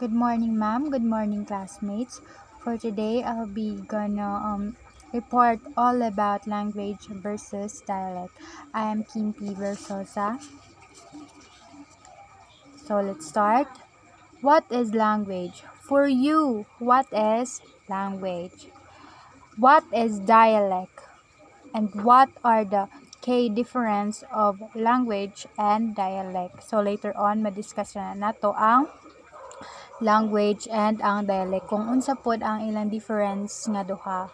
Good morning, ma'am. Good morning, classmates. For today, I'll be gonna report all about language versus dialect. I am Kim P. Versosa. So let's start. What is language? For you, what is language? What is dialect? And what are the key difference of language and dialect? So later on, madiscuss na nato ang language and ang dialect kung unsa pod ang ilang difference nga duha.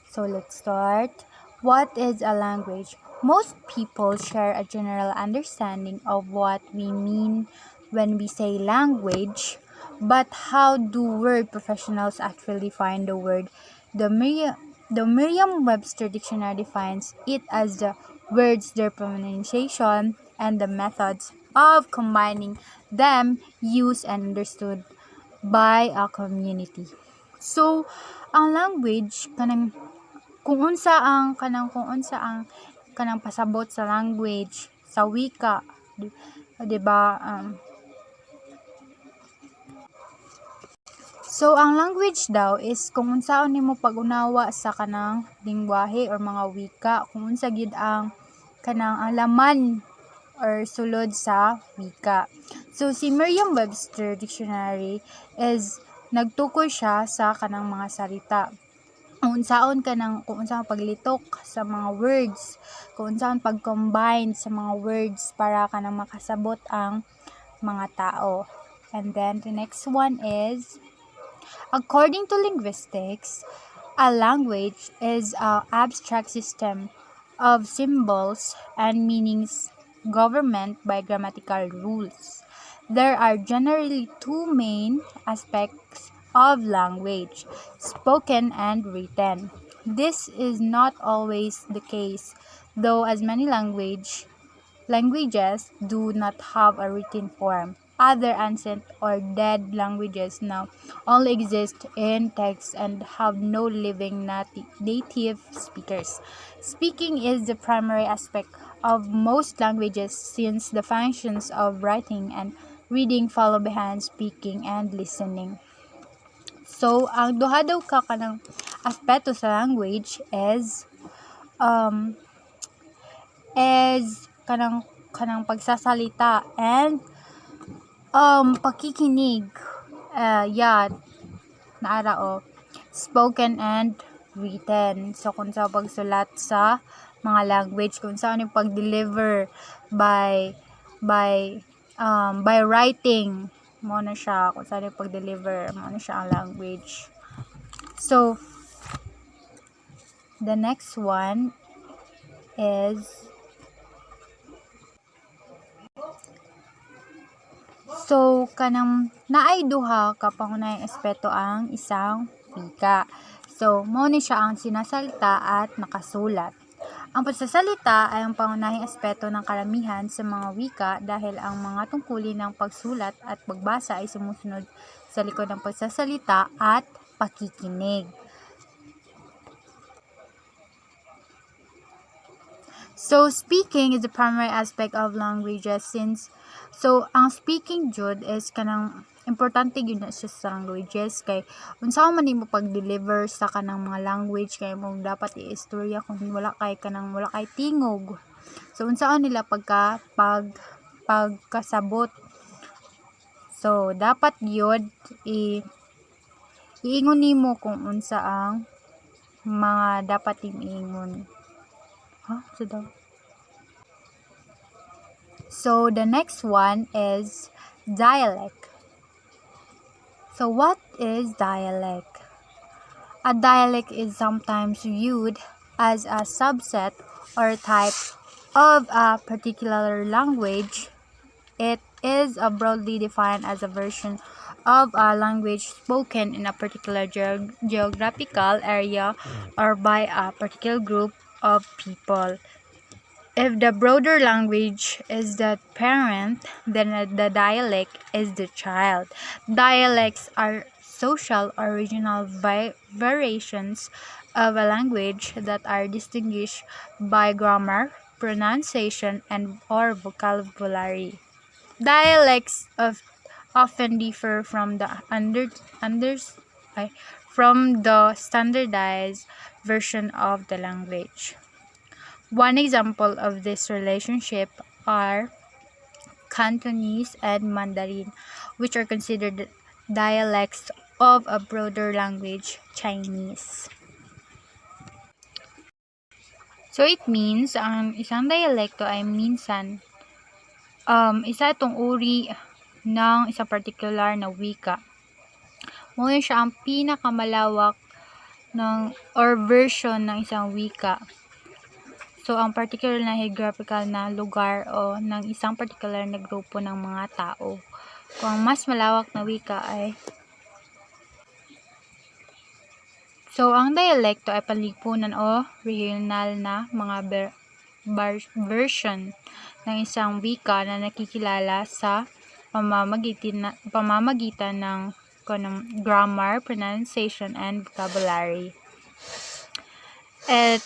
So let's start. What is a language? Most people share a general understanding of what we mean when we say language, but how do word professionals actually define the word? The Merriam-Webster dictionary defines it as the words, their pronunciation, and the methods of combining them used and understood by a community. So, ang language kung unsa ang kanang pasabot sa language sa wika, di ba? So ang language daw is kung unsaon nimo pag-unawa sa kanang lingwahe or mga wika, kung unsa gid ang kanang ang laman or sulod sa wika. So si Merriam-Webster dictionary is nagtukoy siya sa kanang mga salita. Kung unsaon paglitok sa mga words, kung unsaon pag-combine sa mga words para kanang makasabot ang mga tao. And then the next one is, according to linguistics, a language is an abstract system of symbols and meanings governed by grammatical rules. There are generally two main aspects of language: spoken and written. This is not always the case, though, as many languages do not have a written form. Other ancient or dead languages now only exist in text and have no living native speakers. Speaking is the primary aspect of most languages, since the functions of writing and reading follow behind speaking and listening. So, ang duha daw ka kanang aspeto sa language is kanang pagsasalita and pakikinig. Naara spoken and written. So kung sa pagsulat sa mga language, kung saan yung pag-deliver by writing, mo na siya, kung saan yung pag-deliver, mo na siya ang language. So the next one is, so kanang naay duha ka pangunahing aspeto ang isang wika. So mao ni siya ang sinasalita at nakasulat. Ang pagsasalita ay ang pangunahing aspeto ng karamihan sa mga wika dahil ang mga tungkulin ng pagsulat at pagbasa ay sumusunod sa likod ng pagsasalita at pakikinig. So speaking is the primary aspect of languages, ang speaking jud is kanang importante gyud na siya sa languages, kay unsa man nimo pag-deliver sa kanang mga language, kay mo dapat i-istorya kung wala kay tingog. So unsaon nila pagkasabot. So dapat yun iingon nimo kung unsa ang mga dapat iingon. So the next one is dialect. So what is dialect? A dialect is sometimes viewed as a subset or type of a particular language. It is broadly defined as a version of a language spoken in a particular geographical area or by a particular group of people. If the broader language is the parent, then the dialect is the child. Dialects are social or regional variations of a language that are distinguished by grammar, pronunciation, and or vocabulary. Dialects often differ from the from the standardized version of the language. One example of this relationship are Cantonese and Mandarin, which are considered dialects of a broader language, Chinese. So it means ang isang dialekto ay minsan isa itong uri ng isang particular na wika. Ngunit siya ang pinakamalawak ng or version ng isang wika. So, ang particular na geographical na lugar o ng isang particular na grupo ng mga tao. Kung ang mas malawak na wika ay so, ang dialekto ay panlipunan o regional na mga version ng isang wika na nakikilala sa pamamagitan ng grammar, pronunciation, and vocabulary. At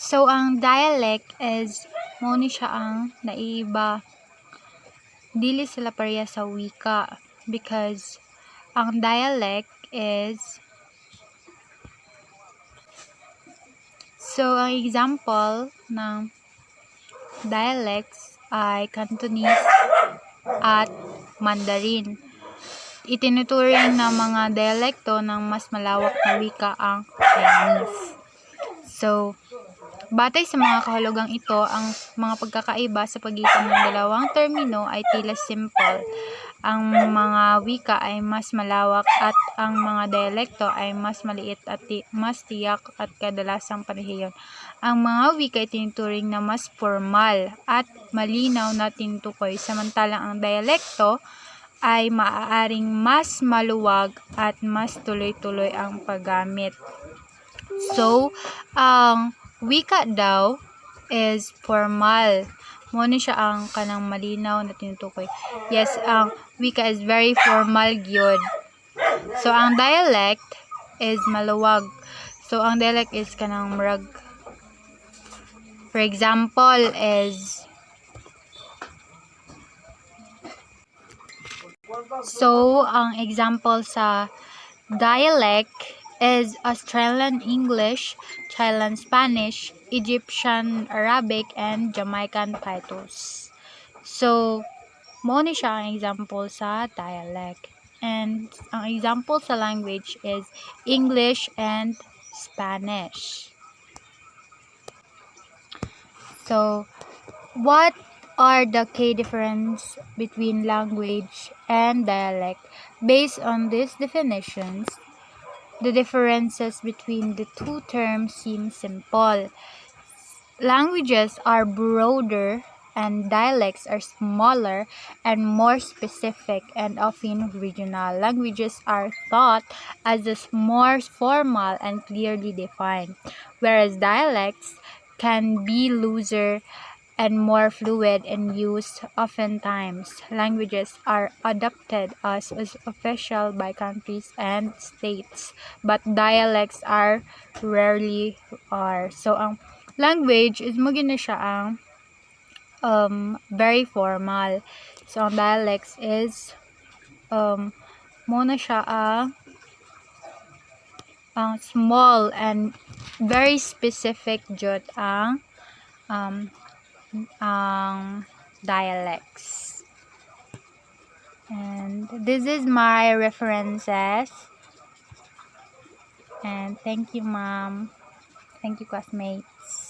so ang dialect is mo ni siya ang naiiba dili sila pareha sa wika because ang dialect is so ang example ng dialects ay Cantonese at Mandarin. Itinuturing ng mga dialekto ng mas malawak na wika ang Chinese. So, batay sa mga kahulugang ito, ang mga pagkakaiba sa pagitan ng dalawang termino ay tila simple. Ang mga wika ay mas malawak at ang mga dialekto ay mas maliit at mas tiyak at kadalasang parehiyon. Ang mga wika ay tinuturing na mas formal at malinaw na tinutukoy, samantalang ang dialekto ay maaaring mas maluwag at mas tuloy-tuloy ang paggamit. So, ang wika daw is formal. Muna siya ang kanang malinaw na tinutukoy. Yes, ang wika is very formal gyud. So, ang dialect is maluwag. So, ang dialect is kanang murag. For example is so, ang example sa dialect is Australian English, Chilean Spanish, Egyptian Arabic, and Jamaican Patois. So, mo ni siya ang example sa dialect. And ang example sa language is English and Spanish. So, what are the key difference between language and dialect? Based on these definitions, the differences between the two terms seem simple. Languages are broader and dialects are smaller and more specific and often regional. Languages are thought as more formal and clearly defined, whereas dialects can be looser and more fluid in use. Oftentimes, languages are adopted as official by countries and states, but dialects are rarely are. So, ang language is magina siya ang very formal. So, ang dialects is muna siya ang small and very specific jud ang dialects. And this is my references. And thank you, ma'am. Thank you, classmates.